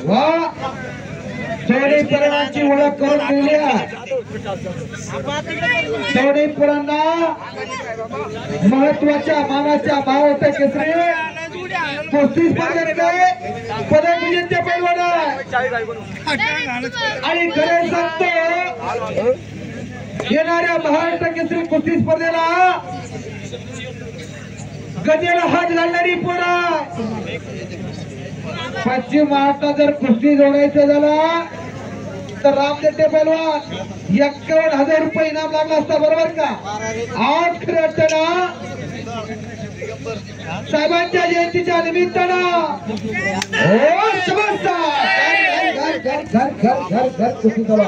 वा चौडीपुरांची ओळख करून दिल्या चौडीपुरांना महत्वाच्या मानाच्या महाराष्ट्र केसरी कुस्ती स्पर्धेतले पदक विजेते पैलवान आणि खरे सांगतो येणाऱ्या महाराष्ट्र केसरी कुस्ती स्पर्धेला गजेला हात घालणारी पोरा पश्चिम महाराष्ट्रात जर कुस्ती जोडायचं झालं तर रामदेते पैलवान 51,000 रुपये इनाम लागला असता बरोबर का आज खरं वाटतं ना साहेबांच्या जयंतीच्या निमित्तानं घर कुस्ती चालू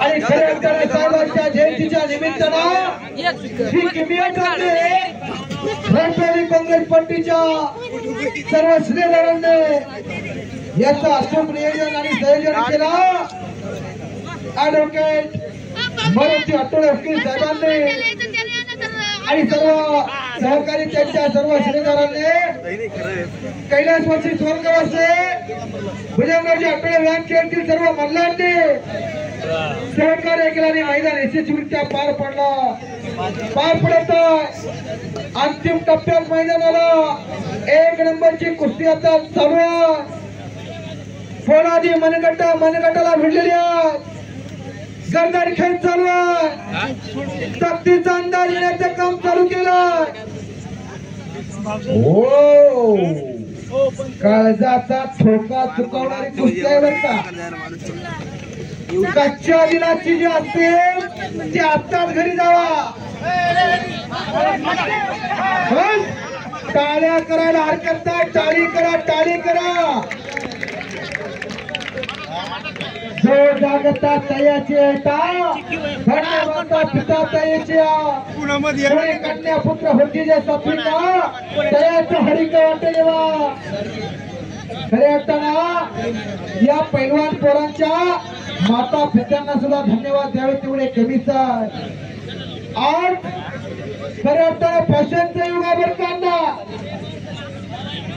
आणि साहेबांच्या जयंतीच्या निमित्तानं राष्ट्रवादी काँग्रेस पार्टीच्या सर्व श्रेयदारांनी याचं अचूक नियोजन आणि संयोजन केलं ऍडव्होकेट मारुती आठवडे वकील साहेबांनी आणि सर्व सहकारी त्यांच्या सर्व श्रेयदारांनी कैलासवासी स्वर्गवासी भुजंगरावजी आठवडे व्यायाम खेळतील सर्व मल्लांनी सहकार्य केलं आणि मैदान यशस्वीरित्या पार पडत अंतिम टप्प्यात मैदानाला 1 नंबरची कुस्ती आता चालू आहे फोडादी मनगटाला भिडलेली आहे गर्दारी खेळ चालू आहे ताकदीचा अंदाज येण्याचं काम चालू केलं काळजाचा ठोका चुकवणारी कुस्ती आहे बरं का कच्च्या दिलाची जी असते ती आत्ताच घरी जावा टाळ्या करायला हरकत नाही टाळी करा जो जागता तयाची पिता तयाची कन्या पुत्र होती जे सपना तयाचं हरिक वाटे जेव्हा खरे वाटताना या पैलवान पोरांच्या माता पित्यांना सुद्धा धन्यवाद द्यावे तेवढे कमीच आहे आज खरे वाटताना फॅशनच्या युगावर कांदा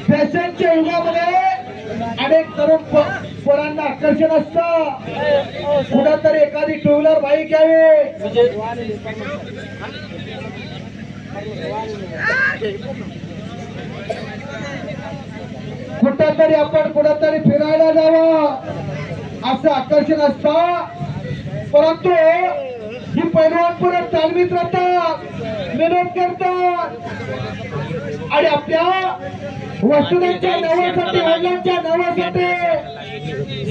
फॅशनच्या युगामध्ये अनेक तरुण पोरांना आकर्षण असतं कुठंतरी एखादी 2 व्हीलर बाईक घ्यावी कुठंतरी फिरायला जावं असं आकर्षण असतं परंतु ही पैलवान पोरं तालमीत राहतात मेहनत करतात आणि आपल्या वस्तूंच्या नावासाठी वडिलांच्या नावासाठी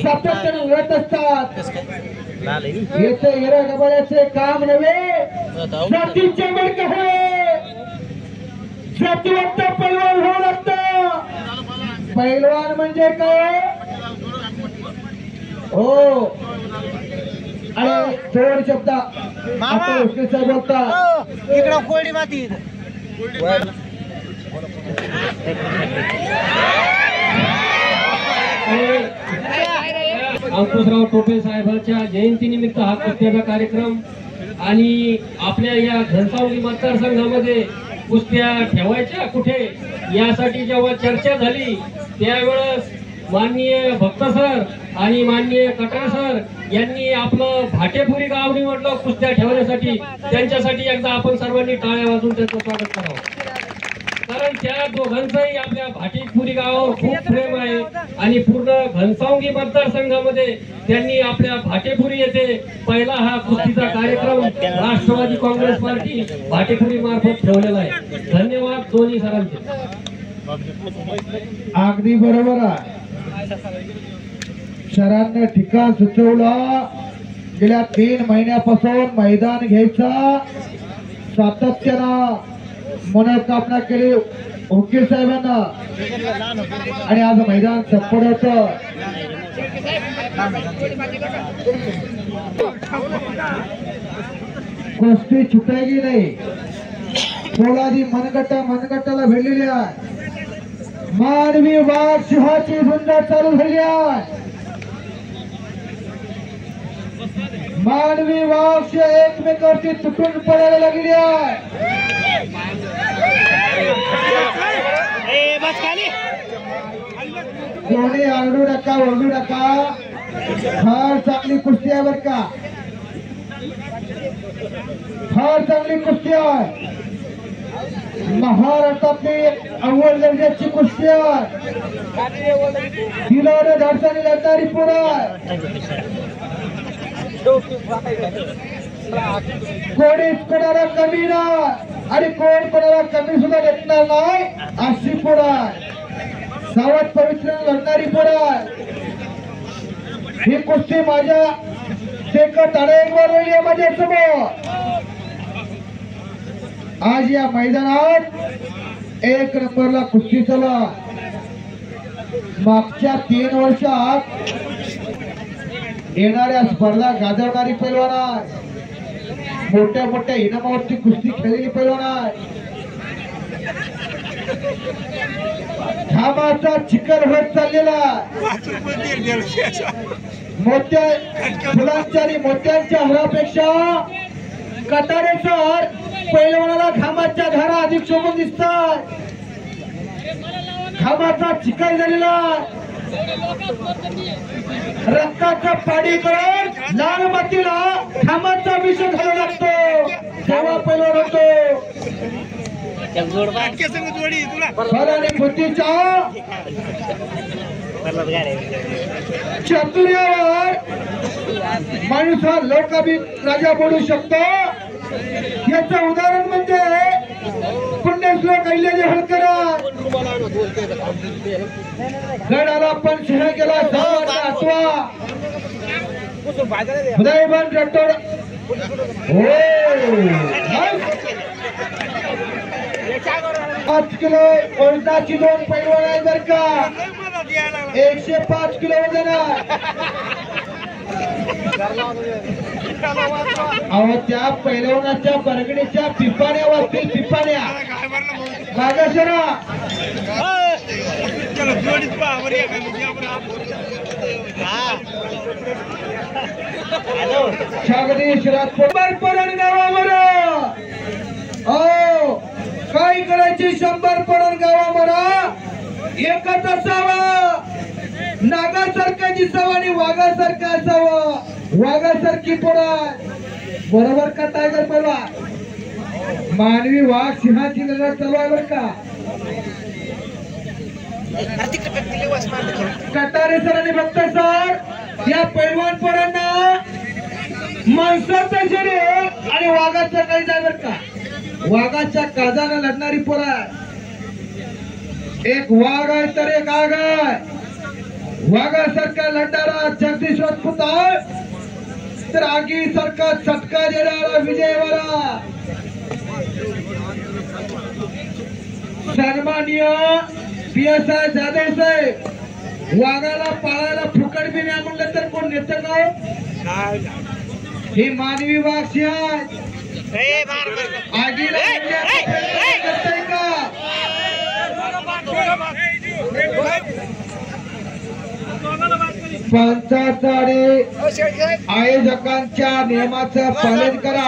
सातत्याने लढत असतात येथे हिरा गबाळ्याचे काम नव्हे जातीचे मडक आहे जातीवंत पैलवान होऊ लागतं पैलवान म्हणजे काय हो आणि थोड शब्द साहेब बोलता इकडं कोळी माती अंकुशराव टोपे साहेबांच्या जयंतीनिमित्त हा कुस्त्याचा कार्यक्रम आणि आपल्या या घनसावली मतदारसंघामध्ये कुस्त्या ठेवायच्या कुठे यासाठी जेव्हा चर्चा झाली त्यावेळेस माननीय भक्त सर आणि माननीय कटार सर यांनी आपलं भाटेपुरी गाव निवडलं कुस्त्या ठेवण्यासाठी त्यांच्यासाठी एकदा आपण सर्वांनी टाळ्या वाजवून त्यांचं स्वागत करावं कारण त्या दोघांचंही आपल्या भाटेपुरी गावावर खूप प्रेम आहे आणि पूर्ण घनसावंगी मतदारसंघामध्ये त्यांनी आपल्या भाटेपुरी येथे पहिला हा कुस्तीचा कार्यक्रम राष्ट्रवादी काँग्रेस पार्टी भाटेपुरी मार्फत ठेवलेला आहे धन्यवाद दोन्ही सरांचे अगदी बरोबर आहे शहरांना ठिकाण सुचवलं गेल्या 3 महिन्यापासून मैदान घ्यायचं सातत्यानं मनोकामना केली वकील साहेबांना आणि आज मैदान चप्पड होत कुस्ती छुटायची नाही पोलादी मनगटाला भिडलेली आहे मानवी वाघ सिंहाची झुंड चालू झाली आहे मानवी वाघ एकमेकांची तुटून पडायला लागली आहे बस खाली कोणी आरडू नका ओरडू नका. फार चांगली कुस्ती आहे बर का, फार चांगली कुस्ती आहे. महाराष्ट्रातली अव्वल दर्जाची कुस्ती आहे. किलोने धडसाने लढणारी पोरं आहे. कोणीच कोणाला कमी नाही आणि कोण कोणाला कमी सुद्धा देणार नाही अशी पोरं आहे. सावध पवित्र लढणारी पोरं आहे. ही कुस्ती माझ्या ताड्यांवर माझ्या समोर. आज या मैदानात एक नंबरला कुस्ती चला. मागच्या 3 वर्षात येणाऱ्या स्पर्धा गाजवणारी पैलवान आहे. मोठ्या मोठ्या इनामावरती कुस्ती खेळलेली पैलवान आहे. घामाचा चिखल होत चाललेला मोठ्या फुलांच्या आणि मोत्यांच्या हरापेक्षा कटारे सर पैलवानाला घामाच्या धारा अधिक शोभून दिसतात. घामाचा चिखल झालेला रक्ताचा पाणी करून लाल मातीला घामाचा विषय घालावा लागतो तेव्हा पैलवान होतो. बुद्धीच्या चातुर्यावर माणूस हा लोकाभी राजा बनू शकतो. याचं उदाहरण म्हणजे पुण्यश्लोक अहिल्यादेवी होळकर. गडाला पण सिंह गेला 8वा उदयभान राठोड. 5 किलो वजनाची 2 पैलवान आहे बर का. 105 किलो वजन अहो त्या पैलवानाच्या बरगडीच्या पिपाण्या वाजतील. पिपाण्या मागासरा जगदीश राजपूर गावावर काय करायची 100 पडण गावावर एकच असावं. नागासारखं दिसावं आणि वाघासारखं असावं. वाघासारखी पोरं बरोबर का टायगर बोलवा. मानवी वाघ सिंहाची लढत चालू आहे बर का. कटारे सर आणि भक्त सर या पैलवान पोरांना माणसाचं शरीर आणि वाघाचं काही जाय बर का. वाघाच्या काजानं लढणारी पोरं आहे. एक वाघ आहे तर एक आग आहे. वाघासारखा लढणारा जगदीश राजपूत आहे तर आगीसारखा चटका देणारा विजयवाला सन्माननीय PSI जाधव साहेब. वाघाला पाळायला फुकट बी नाही म्हणलं तर कोण नेतं का. ही मानवी वाघ सिंह आगीला पंचायत आणि आयोजकांच्या नियमाचं पालन करा.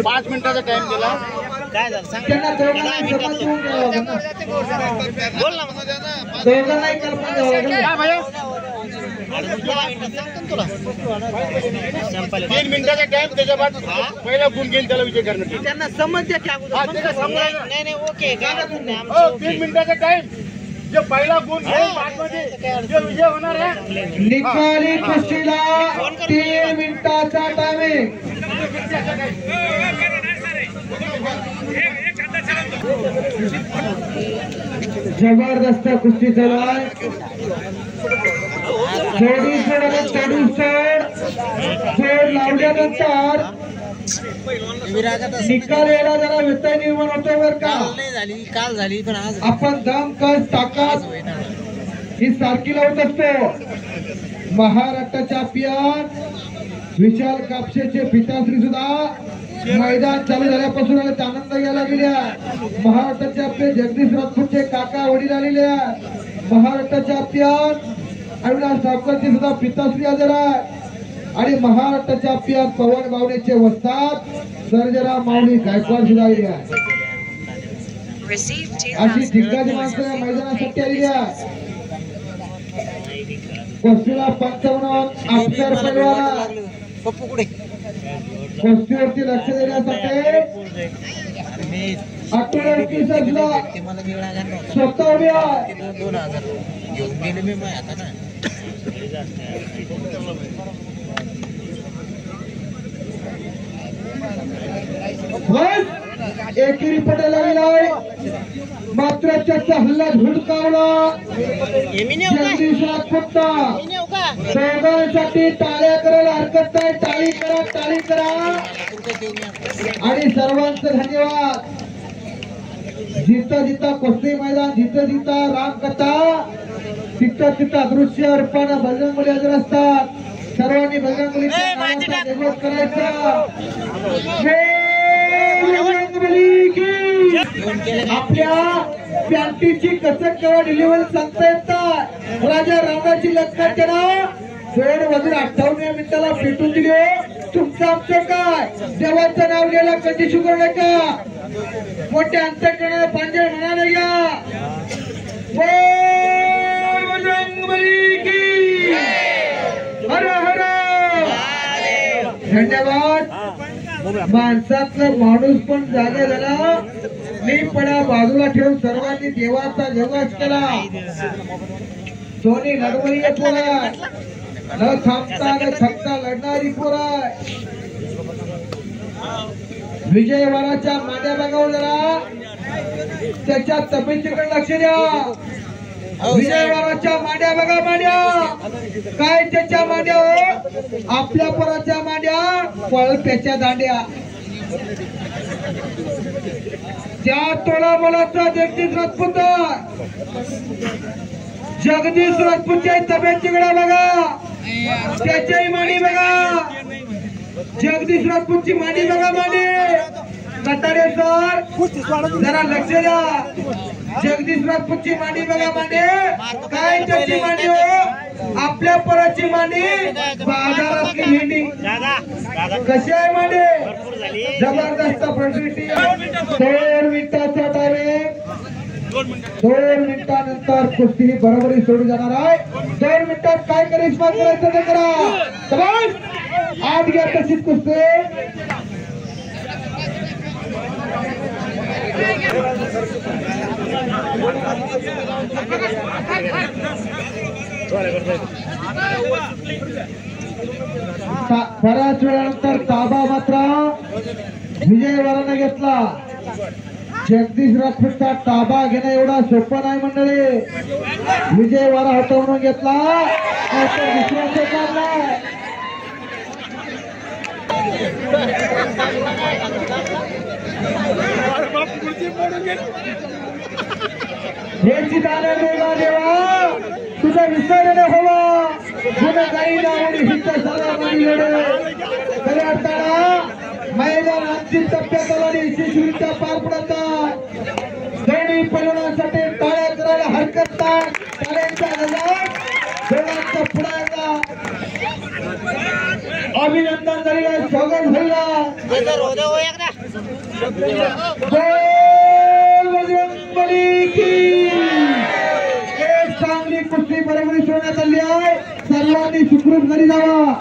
5 मिनिटाचा टाइम दिला. काय झालं सांग. बोल ना तुला 3 मिनिटाचा टाइम. त्याच्या बाद पहिला गुण घेऊन त्याला विजय करणार. त्यांना समज द्या. नाही ओके 3 मिनिटाचा टाइम. जो पहिला गुण घेऊन विजय होणार आहे. निकाली कुस्तीला 3 मिनिटाचा टायमिंग. जबरदस्त कुस्ती चालू आहे. जोडी जोड लावल्यानंतर निकाल यायला जरा व्यत्यय निर्माण होतो बर का. काल झाली पण आज आपण दम कस ताकद ही सारखी लावत असतो. महाराष्ट्राच्या चॅम्पियन विशाल कापसेचे पिताश्री सुद्धा मैदान चालू झाल्यापासून आनंद घ्यायला गेल्या. महाराष्ट्राचे आपले जगदीश राजपूतचे काका वडील आलेले महाराष्ट्राच्या अभियान अविनाश सावकरचे सुद्धा पिताश्री हजर आहे आणि महाराष्ट्राच्या अभियान पवन बावणेचे वस्ताद सर्जरा माऊली गायकवाड सुद्धा आलेले आहे. अशी दिग्गज माणसं या मैदानासाठी आलेली आहे. कुस्तीला 55 अफसर पैलवान कुस्तीवरती लक्ष देण्यासाठी आठवड्यात 21 स्वतः उभी आहे. एकेरी पटायला गेलाय मात्र त्याचा हल्ला धुडकावला. जगदीश राजपूतचा दोघांसाठी टाळ्या करायला हरकत नाही. टाळी करा, टाळी करा आणि सर्वांचं धन्यवाद. जिथं जिथं कुस्ती मैदान, जिथं जिथं रामकथा, तिथं तिथं दृश्य रूपानं बजरंगबली हजर असतात. सर्वांनी बजरंगबलीच्या नावाचा जयघोष करायचा. आपल्या पॅन्टीची कसं केव्हा डिलिव्हरी सांगता येतात. राजा रावणाची लक्षात ठेवा. 2:58 मिनिटाला पेटून दिले. तुमचं आमचं काय देवाचं नाव लिहायला कधी शुगर नका. मोठ्या अंतकरणाला पांजर म्हणाले घ्या. हर हर धन्यवाद. माणसातलं माणूस पण जागा झाला. मी पडा बाजूला ठेवून सर्वांनी देवाचा जयघोष केला. सोनी लढवली पोरा न थांबता न थकता लढणारी पोरा. विजयवाराच्या मांड्या बघावं जरा. त्याच्या तब्येतीकडे लक्ष द्या. विजयवाराच्या मांड्या बघा. मांड्या काय त्याच्या मांड्या हो. आपल्या पोराच्या मांड्या पळप्याच्या दांड्या. त्या तोडा बोलाचा जगदीश राजपूत. जगदीश राजपूतच्या तब्येतीकडे बघा. त्याच्याही मांडी बघा. जगदीश राजपूतची मांडी बघा. मांडी कतारे सर जरा लक्ष द्या. जगदीश राजपूतची मांडी बघा. मांडी काय त्याची मांडी हो. आपल्या पोराची मांडी बाजारातली भेंडी. कशी आहे मांडी. जबरदस्त प्रसिद्धी. 2 मिनिटाचा टायमिंग. 2 मिनिटानंतर कुस्ती ही बरोबरी सोडून जाणार आहे. 2 मिनिटात काय करिश्मा करायचं ते करा. आज घ्या तशीच कुस्ती. बऱ्याच वेळानंतर ताबा मात्र विजयवारानं घेतला. जगदीश राजपूतचा ताबा घेणं एवढा सोपं नाही मंडळी. विजयवारा हटवून घेतला. दुसरा सेकंद हे चिदाने देवा देवा तुझा विसर न हवा. गुणगाई नावडी हित सर्वांनी लढे. खऱ्या अर्थानं मैदान अंतिम टप्प्यात आला आणि शिशुरीच्या पार पडतात. दोन्ही पैलवानांसाठी टाळ्या करायला हरकत नाही. टाळ्यांचा गजर दोघांचा पुढायचा अभिनंदन झालेलं स्वागत झालं. बजरंगबली की चांगली कुस्ती बरोबरी सोडण्यात आली आहे. सर्वांनी सुखरूप घरी जावा.